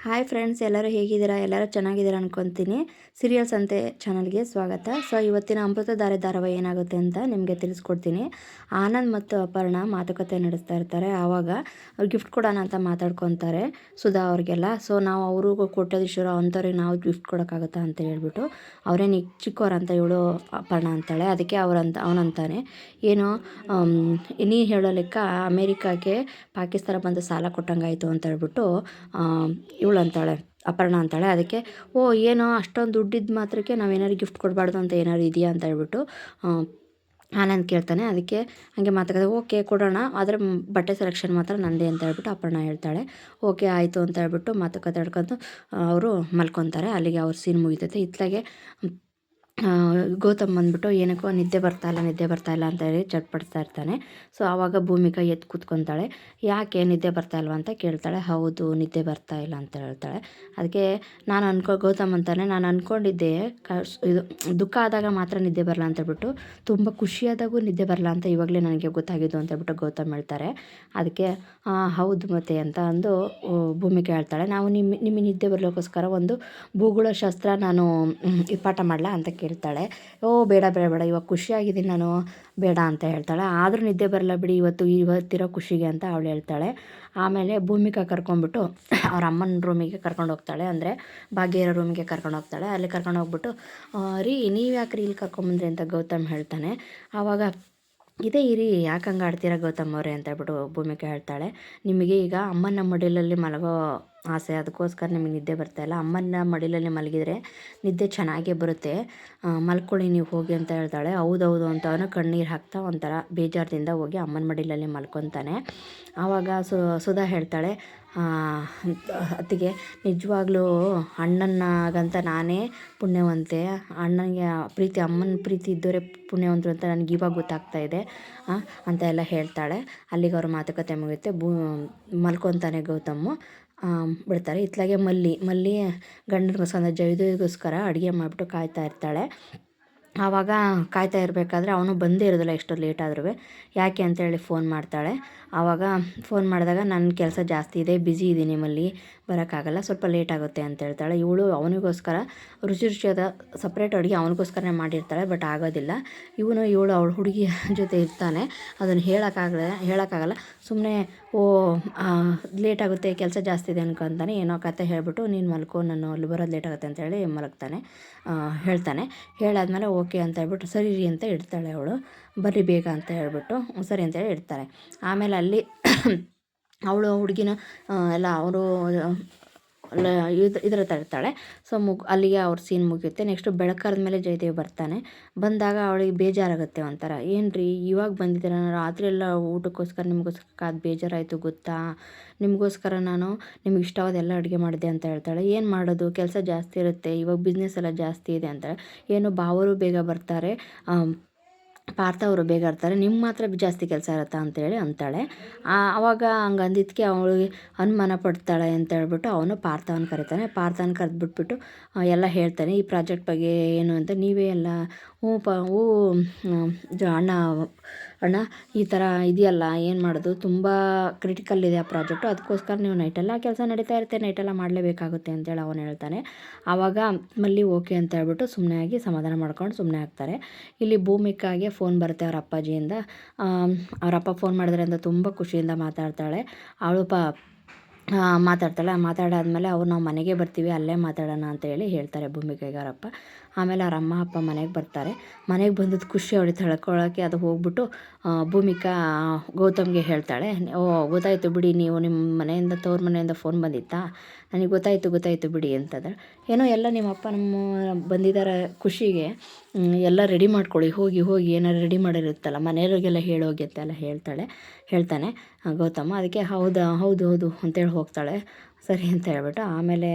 Hi friends, ಎಲ್ಲರೂ ಹೇಗಿದ್ದೀರಾ? ಎಲ್ಲರೂ ಚೆನ್ನಾಗಿದ್ದೀರಾ ಅನ್ಕೊತೀನಿ. ಸೀರಿಯಲ್ಸ್ ಅಂತೆ ಚಾನಲ್ಗೆ ಸ್ವಾಗತ. ಸೊ ಇವತ್ತಿನ ಅಮೃತಧಾರೆ ಧಾರಾವಾಹಿ ಏನಾಗುತ್ತೆ ಅಂತ ನಿಮಗೆ ತಿಳಿಸ್ಕೊಡ್ತೀನಿ. ಆನಂದ್ ಮತ್ತು ಅಪರ್ಣ ಮಾತುಕತೆ ನಡೆಸ್ತಾ ಇರ್ತಾರೆ. ಆವಾಗ ಅವ್ರು ಗಿಫ್ಟ್ ಕೊಡೋಣ ಅಂತ ಮಾತಾಡ್ಕೊತಾರೆ ಸುಧಾ ಅವ್ರಿಗೆಲ್ಲ. ಸೊ ನಾವು ಅವ್ರಿಗೂ ಕೋಟ್ಯಾಧೀಶರು ಅಂಥವ್ರಿಗೆ ನಾವು ಗಿಫ್ಟ್ ಕೊಡೋಕ್ಕಾಗುತ್ತಾ ಅಂತ ಹೇಳ್ಬಿಟ್ಟು, ಅವರೇನು ಚಿಕ್ಕವ್ರಂತ ಇವಳು ಅಪರ್ಣ ಅಂತಾಳೆ. ಅದಕ್ಕೆ ಅವನಂತಾನೆ, ಏನು ನೀ ಹೇಳೋ ಲೆಕ್ಕ ಅಮೇರಿಕಾಗೆ ಪಾಕಿಸ್ತಾನ ಬಂದು ಸಾಲ ಕೊಟ್ಟಂಗಾಯಿತು ಅಂತ ಹೇಳ್ಬಿಟ್ಟು ಇವಳು ಅಂತಾಳೆ, ಅಪರ್ಣ ಅಂತಾಳೆ. ಅದಕ್ಕೆ ಏನೋ ಅಷ್ಟೊಂದು ದುಡ್ಡಿದ್ದು ಮಾತ್ರಕ್ಕೆ ನಾವೇನಾದ್ರು ಗಿಫ್ಟ್ ಕೊಡಬಾರ್ದು ಅಂತ ಏನಾದ್ರು ಇದೆಯಾ ಅಂತ ಹೇಳ್ಬಿಟ್ಟು ಆನಂದ್ ಕೇಳ್ತಾನೆ. ಅದಕ್ಕೆ ಹಾಗೆ ಮಾತಾಡೋದು, ಓಕೆ ಕೊಡೋಣ, ಆದರೆ ಬಟ್ಟೆ ಸೆಲೆಕ್ಷನ್ ಮಾತ್ರ ನಂದೇ ಅಂತ ಹೇಳ್ಬಿಟ್ಟು ಅಪರ್ಣ ಹೇಳ್ತಾಳೆ. ಓಕೆ ಆಯಿತು ಅಂತ ಹೇಳ್ಬಿಟ್ಟು ಮಾತುಕತೆ ಆಡ್ಕೊಂಡು ಅವರು ಮಲ್ಕೊತಾರೆ. ಅಲ್ಲಿಗೆ ಅವ್ರ ಸೀನ್ ಮುಗಿತೈತೆ. ಇತ್ಲಾಗೆ ಗೌತಮ್ ಬಂದ್ಬಿಟ್ಟು ಏನಕ್ಕೋ ನಿದ್ದೆ ಬರ್ತಾ ಇಲ್ಲ ಅಂತ ಹೇಳಿ ಚಟ್ಪಡಿಸ್ತಾ ಇರ್ತಾನೆ. ಸೊ ಆವಾಗ ಭೂಮಿಕಾ ಎದ್ದು ಕೂತ್ಕೊತಾಳೆ. ಯಾಕೆ ನಿದ್ದೆ ಬರ್ತಾ ಇಲ್ವಾ ಅಂತ ಕೇಳ್ತಾಳೆ. ಹೌದು, ನಿದ್ದೆ ಬರ್ತಾ ಇಲ್ಲ ಅಂತ ಹೇಳ್ತಾಳೆ. ಅದಕ್ಕೆ ಗೌತಮ್ ಅಂತಾನೆ, ನಾನು ಅಂದ್ಕೊಂಡಿದ್ದೆ ಇದು ದುಃಖ ಆದಾಗ ಮಾತ್ರ ನಿದ್ದೆ ಬರಲ್ಲ ಅಂತ ಹೇಳ್ಬಿಟ್ಟು, ತುಂಬ ಖುಷಿಯಾದಾಗೂ ನಿದ್ದೆ ಬರಲ್ಲ ಅಂತ ಇವಾಗಲೇ ನನಗೆ ಗೊತ್ತಾಗಿದ್ದು ಅಂತ ಹೇಳ್ಬಿಟ್ಟು ಗೌತಮ್ ಹೇಳ್ತಾರೆ. ಅದಕ್ಕೆ ಹೌದು ಮತ್ತೆ ಅಂತ ಅಂದು ಭೂಮಿಕಾ ಹೇಳ್ತಾಳೆ, ನಾವು ನಿಮಗೆ ನಿದ್ದೆ ಬರಲಿಕ್ಕೋಸ್ಕರ ಒಂದು ಭೂಗೋಳ ಶಾಸ್ತ್ರ ನಾನು ಪಾಠ ಮಾಡಲಾ ಅಂತ ಕೇಳ್ತಾಳೆ. ಬೇಡ ಇವಾಗ ಖುಷಿಯಾಗಿದ್ದೀನಿ ನಾನು, ಬೇಡ ಅಂತ ಹೇಳ್ತಾಳೆ. ಆದರೂ ನಿದ್ದೆ ಬರಲ್ಲ ಬಿಡಿ ಇವತ್ತಿರೋ ಖುಷಿಗೆ ಅಂತ ಅವಳು ಹೇಳ್ತಾಳೆ. ಆಮೇಲೆ ಭೂಮಿಕಾ ಕರ್ಕೊಂಡ್ಬಿಟ್ಟು ಅವ್ರ ಅಮ್ಮನ ರೂಮಿಗೆ ಕರ್ಕೊಂಡು ಹೋಗ್ತಾಳೆ, ಅಂದರೆ ಭಾಗ್ಯರ ರೂಮಿಗೆ ಕರ್ಕೊಂಡು ಹೋಗ್ತಾಳೆ. ಅಲ್ಲಿ ಕರ್ಕೊಂಡು ಹೋಗ್ಬಿಟ್ಟು, ನೀವು ಯಾಕ್ರಿ ಇಲ್ಲಿ ಕರ್ಕೊಂಬಂದ್ರಿ ಅಂತ ಗೌತಮ್ ಹೇಳ್ತಾನೆ. ಆವಾಗ ಇದೇ ಇರಿ, ಯಾಕೆ ಹಂಗೆ ಆಡ್ತೀರಾ ಗೌತಮ್ ಅವರೇ ಅಂತ ಹೇಳ್ಬಿಟ್ಟು ಭೂಮಿಕಾ ಹೇಳ್ತಾಳೆ. ನಿಮಗೆ ಈಗ ಅಮ್ಮನ ಮಡಿಲಲ್ಲಿ ಮಲಗೋ ಆಸೆ, ಅದಕ್ಕೋಸ್ಕರ ನಿಮಗೆ ನಿದ್ದೆ ಬರ್ತಾಯಿಲ್ಲ. ಅಮ್ಮನ ಮಡಿಲಲ್ಲಿ ಮಲಗಿದರೆ ನಿದ್ದೆ ಚೆನ್ನಾಗೇ ಬರುತ್ತೆ, ಮಲ್ಕೊಳ್ಳಿ ನೀವು ಹೋಗಿ ಅಂತ ಹೇಳ್ತಾಳೆ. ಹೌದೌದು ಅಂತ ಅವನು ಕಣ್ಣೀರು ಹಾಕ್ತಾ ಒಂಥರ ಬೇಜಾರದಿಂದ ಹೋಗಿ ಅಮ್ಮನ ಮಡಿಲಲ್ಲಿ ಮಲ್ಕೊತಾನೆ. ಆವಾಗ ಸುಧಾ ಹೇಳ್ತಾಳೆ, ಅತ್ತಿಗೆ ನಿಜವಾಗ್ಲೂ ಅಣ್ಣನಾಗಂತ ನಾನೇ ಪುಣ್ಯವಂತೆ, ಅಣ್ಣನಿಗೆ ಅಮ್ಮನ ಪ್ರೀತಿ ಇದ್ದವರೇ ಪುಣ್ಯವಂತರು ಅಂತ ನನಗೆ ಇವಾಗ ಗೊತ್ತಾಗ್ತಾ ಇದೆ ಅಂತ ಎಲ್ಲ ಹೇಳ್ತಾಳೆ. ಅಲ್ಲಿಗೆ ಅವ್ರ ಮಾತುಕತೆ ಮುಗಿಯುತ್ತೆ. ಮಲ್ಕೊತಾನೆ ಗೌತಮ್ಮು, ಬಿಡ್ತಾರೆ. ಇತ್ಲಾಗೆ ಮಲ್ಲಿ ಗಂಡನಿಗೋಸ್ಕರ ಜಯದೇವಿಗೋಸ್ಕರ ಅಡುಗೆ ಮಾಡಿಬಿಟ್ಟು ಕಾಯ್ತಾ ಇರ್ತಾಳೆ. ಆವಾಗ ಕಾಯ್ತಾ ಇರಬೇಕಾದ್ರೆ ಅವನು ಬಂದೇ ಇರೋದಿಲ್ಲ, ಎಷ್ಟೋ ಲೇಟ್ ಆದ್ರೂ. ಯಾಕೆ ಅಂತೇಳಿ ಫೋನ್ ಮಾಡ್ತಾಳೆ. ಆವಾಗ ಫೋನ್ ಮಾಡಿದಾಗ ನನ್ನ ಕೆಲಸ ಜಾಸ್ತಿ ಇದೆ, ಬ್ಯುಸಿ ಇದ್ದೀನಿ, ನಿಮ್ಮಲ್ಲಿ ಬರೋಕ್ಕಾಗಲ್ಲ, ಸ್ವಲ್ಪ ಲೇಟ್ ಆಗುತ್ತೆ ಅಂತ ಹೇಳ್ತಾಳೆ. ಇವಳು ಅವನಿಗೋಸ್ಕರ ರುಚಿಯಾದ ಸಪ್ರೇಟ್ ಅಡುಗೆ ಅವನಿಗೋಸ್ಕರನೇ ಮಾಡಿರ್ತಾಳೆ. ಬಟ್ ಆಗೋದಿಲ್ಲ. ಇವಳು ಅವಳ ಹುಡುಗಿ ಜೊತೆ ಇರ್ತಾನೆ. ಅದನ್ನು ಹೇಳೋಕ್ಕಾಗಲ್ಲ. ಸುಮ್ಮನೆ ಲೇಟ್ ಆಗುತ್ತೆ, ಕೆಲಸ ಜಾಸ್ತಿ ಇದೆ ಅನ್ಕೊತಾನೆ. ಏನೋ ಕತೆ ಹೇಳ್ಬಿಟ್ಟು, ನೀನು ಮಲ್ಕೋ, ನಾನು ಅಲ್ಲಿ ಬರೋದು ಲೇಟ್ ಆಗುತ್ತೆ ಅಂತೇಳಿ ಹೇಳ್ತಾನೆ. ಹೇಳಾದ್ಮೇಲೆ ಓಕೆ ಅಂತ ಹೇಳ್ಬಿಟ್ಟು ಸರಿ ರೀ ಅಂತ ಇಡ್ತಾಳೆ ಅವಳು. ಬರ್ರಿ ಬೇಗ ಅಂತ ಹೇಳ್ಬಿಟ್ಟು ಸರಿ ಅಂತೇಳಿ ಇಡ್ತಾರೆ. ಆಮೇಲೆ ಅಲ್ಲಿ ಅವಳು ಹುಡುಗಿನ ಎಲ್ಲ ಅವರು ಇದರ ಇರ್ತಾಳೆ. ಸೊ ಅಲ್ಲಿಗೆ ಅವ್ರ ಸೀನ್ ಮುಗಿಯುತ್ತೆ. ನೆಕ್ಸ್ಟು ಬೆಳಕಾದ ಮೇಲೆ ಜಯದೇವ್ ಬರ್ತಾನೆ. ಬಂದಾಗ ಅವಳಿಗೆ ಬೇಜಾರಾಗುತ್ತೆ ಒಂಥರ. ಏನು ರೀ ಇವಾಗ ಬಂದಿದ್ದೀರ, ರಾತ್ರಿ ಎಲ್ಲ ಊಟಕ್ಕೋಸ್ಕರ ನಿಮಗೋಸ್ಕರ ಬೇಜಾರಾಯಿತು ಗೊತ್ತಾ, ನಿಮಗೋಸ್ಕರ ನಾನು ನಿಮ್ಗೆ ಇಷ್ಟವಾದ ಎಲ್ಲ ಅಡುಗೆ ಮಾಡಿದೆ ಅಂತ ಹೇಳ್ತಾಳೆ. ಏನು ಮಾಡೋದು, ಕೆಲಸ ಜಾಸ್ತಿ ಇರುತ್ತೆ, ಇವಾಗ ಬಿಸ್ನೆಸ್ ಎಲ್ಲ ಜಾಸ್ತಿ ಇದೆ ಅಂತಾಳೆ. ಏನು ಬಾವರು ಬೇಗ ಬರ್ತಾರೆ, ಪಾರ್ಥ ಅವರು ಬೇಗ ಇರ್ತಾರೆ, ನಿಮ್ಮ ಮಾತ್ರ ಜಾಸ್ತಿ ಕೆಲಸ ಇರುತ್ತಾ ಅಂತೇಳಿ ಅಂತಾಳೆ. ಆವಾಗ ಹಂಗೆ ಅಂದಿದ್ದಕ್ಕೆ ಅವಳಿಗೆ ಅನುಮಾನ ಪಡ್ತಾಳೆ ಅಂತ ಹೇಳ್ಬಿಟ್ಟು ಅವನು ಪಾರ್ಥವನ್ನು ಕರೀತಾನೆ. ಪಾರ್ಥನ ಕರೆದ್ಬಿಟ್ಬಿಟ್ಟು ಎಲ್ಲ ಹೇಳ್ತಾನೆ, ಈ ಪ್ರಾಜೆಕ್ಟ್ ಬಗ್ಗೆ ಏನು ಅಂತ. ನೀವೇ ಎಲ್ಲ ಅಣ್ಣ ಈ ಥರ ಇದೆಯಲ್ಲ, ಏನು ಮಾಡೋದು, ತುಂಬ ಕ್ರಿಟಿಕಲ್ ಇದೆ ಆ ಪ್ರಾಜೆಕ್ಟು, ಅದಕ್ಕೋಸ್ಕರ ನೀವು ನೈಟೆಲ್ಲ ಕೆಲಸ ನಡೀತಾ ಇರುತ್ತೆ, ನೈಟೆಲ್ಲ ಮಾಡಲೇಬೇಕಾಗುತ್ತೆ ಅಂತೇಳಿ ಅವನು ಹೇಳ್ತಾನೆ. ಆವಾಗ ಮಲ್ಲಿ ಓಕೆ ಅಂತ ಹೇಳ್ಬಿಟ್ಟು ಸುಮ್ಮನೆ ಆಗಿ ಸಮಾಧಾನ ಮಾಡ್ಕೊಂಡು ಸುಮ್ಮನೆ ಆಗ್ತಾರೆ. ಇಲ್ಲಿ ಭೂಮಿಕಾಗೆ ಫೋನ್ ಬರುತ್ತೆ ಅವ್ರ ಅಪ್ಪಾಜಿಯಿಂದ. ಅವರಪ್ಪ ಫೋನ್ ಮಾಡಿದ್ರೆ ಅಂತ ತುಂಬ ಖುಷಿಯಿಂದ ಮಾತಾಡ್ತಾಳೆ. ಅವಳು ಮಾತಾಡಾದ್ಮೇಲೆ ನಾವು ಮನೆಗೆ ಬರ್ತೀವಿ, ಅಲ್ಲೇ ಮಾತಾಡೋಣ ಅಂತ ಹೇಳ್ತಾರೆ ಭೂಮಿಕಾಗೆ ಅವರಪ್ಪ. ಆಮೇಲೆ ಅವ್ರ ಅಮ್ಮ ಅಪ್ಪ ಮನೆಗೆ ಬರ್ತಾರೆ. ಮನೆಗೆ ಬಂದದ್ದು ಖುಷಿ ಅವಳು ತಳ್ಕೊಳ್ಳೋಕ್ಕೆ ಅದು ಹೋಗ್ಬಿಟ್ಟು ಭೂಮಿಕಾ ಗೌತಮ್ಗೆ ಹೇಳ್ತಾಳೆ, ಗೊತ್ತಾಯಿತು ಬಿಡಿ, ನೀವು ನಿಮ್ಮ ತವ್ರ ಮನೆಯಿಂದ ಫೋನ್ ಬಂದಿತ್ತಾ, ನನಗೆ ಗೊತ್ತಾಯಿತು ಬಿಡಿ ಅಂತಂದ್ರೆ. ಏನೋ ಎಲ್ಲ ನಿಮ್ಮ ಅಪ್ಪ ನಮ್ಮ ಬಂದಿದ್ದಾರೆ ಖುಷಿಗೆ, ಎಲ್ಲ ರೆಡಿ ಮಾಡ್ಕೊಳ್ಳಿ, ಹೋಗಿ ಏನಾರು ರೆಡಿ ಮಾಡಿರುತ್ತಲ್ಲ ಮನೆಯವ್ರಿಗೆಲ್ಲ ಹೇಳೋಗಿ ಅಂತೆಲ್ಲ ಹೇಳ್ತಾನೆ ಗೌತಮ್ಮ. ಅದಕ್ಕೆ ಹೌದು ಅಂತೇಳಿ ಹೋಗ್ತಾಳೆ. ಸರಿ ಅಂತ ಹೇಳ್ಬಿಟ್ಟು ಆಮೇಲೆ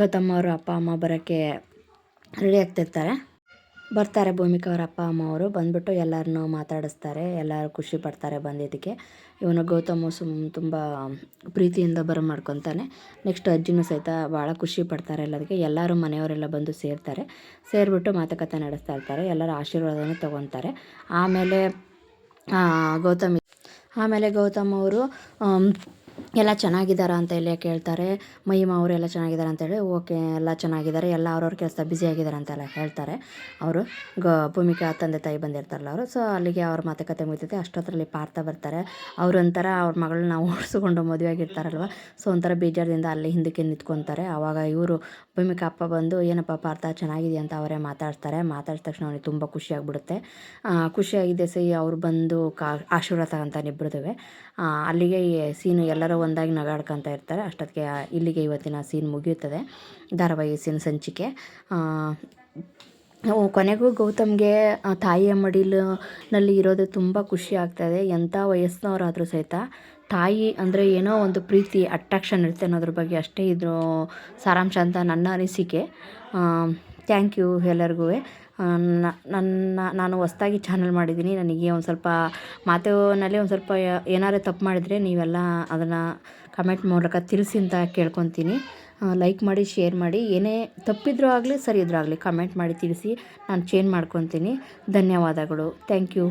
ಗೌತಮ್ಮ ಅವರು ಅಪ್ಪ ಅಮ್ಮ ಬರೋಕ್ಕೆ ರೆಡಿ ಆಗ್ತಿರ್ತಾರೆ. ಬರ್ತಾರೆ ಭೂಮಿಕಾ ಅವರ ಅಪ್ಪ ಅಮ್ಮ ಅವರು. ಬಂದ್ಬಿಟ್ಟು ಎಲ್ಲರನ್ನೂ ಮಾತಾಡಿಸ್ತಾರೆ, ಎಲ್ಲರೂ ಖುಷಿ ಪಡ್ತಾರೆ ಬಂದಿದ್ದಕ್ಕೆ. ಇವನು ಗೌತಮ್ ತುಂಬ ಪ್ರೀತಿಯಿಂದ ಮಾಡ್ಕೊತಾನೆ. ನೆಕ್ಸ್ಟ್ ಅಜ್ಜಿನೂ ಸಹಿತ ಭಾಳ ಖುಷಿ ಪಡ್ತಾರೆ ಎಲ್ಲದಕ್ಕೆ. ಎಲ್ಲರೂ ಮನೆಯವರೆಲ್ಲ ಬಂದು ಸೇರಿಬಿಟ್ಟು ಮಾತುಕತೆ ನಡೆಸ್ತಾ ಇರ್ತಾರೆ. ಎಲ್ಲರ ಆಶೀರ್ವಾದನೂ ತೊಗೊತಾರೆ. ಆಮೇಲೆ ಗೌತಮ್ ಅವರು ಎಲ್ಲ ಚೆನ್ನಾಗಿದ್ದಾರಾ ಅಂತ ಎಲ್ಲ ಕೇಳ್ತಾರೆ. ಮಹಿಮಾ ಅವರು ಎಲ್ಲ ಚೆನ್ನಾಗಿದ್ದಾರೆ ಅಂತೇಳಿ, ಓಕೆ ಎಲ್ಲ ಚೆನ್ನಾಗಿದ್ದಾರೆ, ಎಲ್ಲ ಅವ್ರವ್ರ ಕೆಲಸ ಬ್ಯುಸಿ ಆಗಿದ್ದಾರೆ ಅಂತೆಲ್ಲ ಹೇಳ್ತಾರೆ ಅವರು. ಭೂಮಿಕಾ ತಂದೆ ತಾಯಿ ಬಂದಿರ್ತಾರಲ್ಲ ಅವರು. ಸೊ ಅಲ್ಲಿಗೆ ಅವ್ರ ಮಾತುಕತೆ ಮುಗಿತೈತೆ. ಅಷ್ಟೊತ್ತರಲ್ಲಿ ಪಾರ್ಥ ಬರ್ತಾರೆ. ಅವರೊಂಥರ ಅವ್ರ ಮಗಳನ್ನ ಓಡಿಸ್ಕೊಂಡು ಮದುವೆ ಆಗಿರ್ತಾರಲ್ವ, ಸೊ ಒಂಥರ ಬೇಜಾರದಿಂದ ಅಲ್ಲಿ ಹಿಂದಕ್ಕೆ ನಿಂತ್ಕೊತಾರೆ. ಆವಾಗ ಇವರು ಭೂಮಿಕಾ ಅಪ್ಪ ಬಂದು, ಏನಪ್ಪ ಪಾರ್ಥ ಚೆನ್ನಾಗಿದೆಯಾ ಅಂತ ಅವರೇ ಮಾತಾಡ್ತಾರೆ. ಮಾತಾಡಿದ ತಕ್ಷಣ ಅವನಿಗೆ ತುಂಬ ಖುಷಿಯಾಗ್ಬಿಡುತ್ತೆ. ಖುಷಿಯಾಗಿದೆ ಅವ್ರು ಬಂದು ಆಶೀರ್ವಾದ ತಗೊಂತಾನೆ ಇಬ್ಬರದುವೆ. ಅಲ್ಲಿಗೆ ಈ ಸೀನು ಎಲ್ಲರೂ ಒಂದಾಗಿ ನಗಾಡ್ಕೊತ ಇರ್ತಾರೆ. ಅಷ್ಟೊತ್ತಿಗೆ ಇಲ್ಲಿಗೆ ಇವತ್ತಿನ ಸೀನ್ ಮುಗಿಯುತ್ತದೆ, ಧಾರಾವಾಹಿ ಸಂಚಿಕೆ. ಕೊನೆಗೂ ಗೌತಮ್ಗೆ ತಾಯಿಯ ಮಡಿಲಿನಲ್ಲಿ ಇರೋದು ತುಂಬ ಖುಷಿ ಆಗ್ತಾಯಿದೆ. ಎಂಥ ವಯಸ್ಸಿನವರಾದರೂ ಸಹಿತ ತಾಯಿ ಅಂದರೆ ಏನೋ ಒಂದು ಪ್ರೀತಿ, ಅಟ್ರಾಕ್ಷನ್ ಇರುತ್ತೆ ಅನ್ನೋದ್ರ ಬಗ್ಗೆ ಅಷ್ಟೇ ಇದ್ರ ಸಾರಾಂಶ ಅಂತ ನನ್ನ ಅನಿಸಿಕೆ. ಥ್ಯಾಂಕ್ ಯು ಎಲ್ಲರಿಗೂ. ನಾನು ಹೊಸ್ದಾಗಿ ಚಾನಲ್ ಮಾಡಿದ್ದೀನಿ. ನನಗೆ ಒಂದು ಸ್ವಲ್ಪ ಮಾತಿನಲ್ಲಿ ಒಂದು ಸ್ವಲ್ಪ ಏನಾದ್ರು ತಪ್ಪು ಮಾಡಿದರೆ ನೀವೆಲ್ಲ ಅದನ್ನು ಕಮೆಂಟ್ ಮೂಲಕ ತಿಳಿಸಿ ಅಂತ ಕೇಳ್ಕೊತೀನಿ. ಲೈಕ್ ಮಾಡಿ, ಶೇರ್ ಮಾಡಿ. ಏನೇ ತಪ್ಪಿದ್ರೂ ಆಗಲಿ ಸರಿ ಇದ್ರೂ ಆಗಲಿ ಕಮೆಂಟ್ ಮಾಡಿ ತಿಳಿಸಿ, ನಾನು ಚೇಂಜ್ ಮಾಡ್ಕೊತೀನಿ. ಧನ್ಯವಾದಗಳು. Thank you.